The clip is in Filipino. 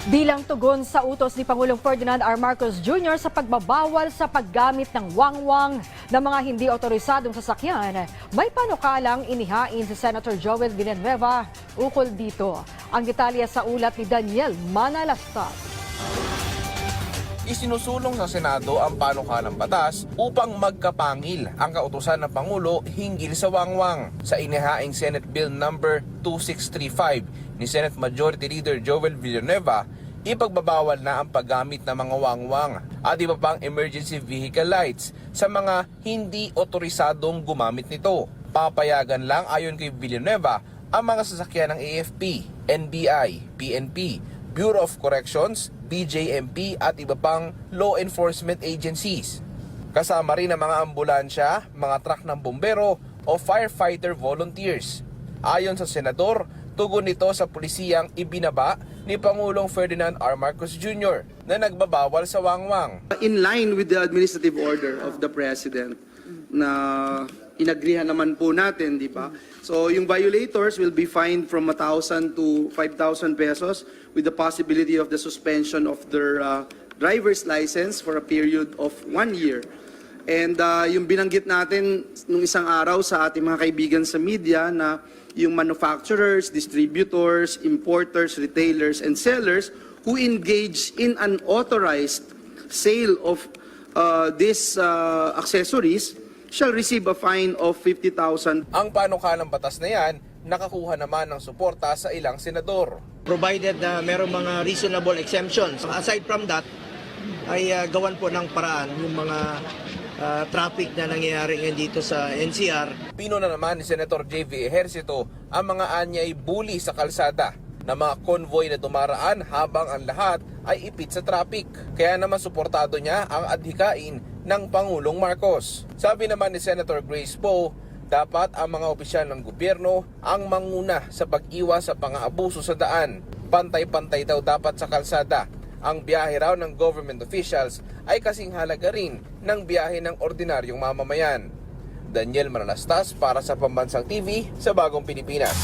Bilang tugon sa utos ni Pangulong Ferdinand R. Marcos Jr. sa pagbabawal sa paggamit ng wangwang ng mga hindi otorisadong sasakyan, may panukalang inihain si Senator Joel Villanueva ukol dito. Ang detalye sa ulat ni Daniel Manalastas. Isinusulong sa Senado ang panukalang batas upang magkapangil ang kautusan ng Pangulo hinggil sa wangwang. Sa inihaing Senate Bill number 2635 ni Senate Majority Leader Joel Villanueva, ipagbabawal na ang paggamit ng mga wangwang at iba pang emergency vehicle lights sa mga hindi otorisadong gumamit nito. Papayagan lang ayon kay Villanueva ang mga sasakyan ng AFP, NBI, PNP, Bureau of Corrections, BJMP at iba pang law enforcement agencies. Kasama rin ang mga ambulansya, mga truck ng bombero o firefighter volunteers. Ayon sa senador, tugon nito sa pulisiyang ibinaba ni Pangulong Ferdinand R. Marcos Jr. na nagbabawal sa wangwang. In line with the administrative order of the President na inagrihan naman po natin, di ba? So yung violators will be fined from 1,000 to 5,000 pesos with the possibility of the suspension of their driver's license for a period of 1 year. And yung binanggit natin nung isang araw sa ating mga kaibigan sa media na yung manufacturers, distributors, importers, retailers, and sellers who engage in unauthorized sale of these accessories shall receive a fine of 50,000. Ang panukalang batas na yan, nakakuha naman ng suporta sa ilang senador. Provided na merong mga reasonable exemptions. Aside from that, ay gawan po ng paraan yung mga traffic na nangyayari ngayon dito sa NCR. Pinuna naman ni Senator J.V. Ejercito ang mga anyay bully sa kalsada na mga convoy na dumaraan habang ang lahat ay ipit sa traffic. Kaya naman suportado niya ang adhikain ng Pangulong Marcos. Sabi naman ni Senator Grace Poe, dapat ang mga opisyal ng gobyerno ang manguna sa pag-iwas sa pang-aabuso sa daan. Pantay-pantay daw dapat sa kalsada. Ang biyahe raw ng government officials ay kasing halaga rin ng biyahe ng ordinaryong mamamayan. Daniel Manalastas para sa Pambansang TV sa Bagong Pilipinas.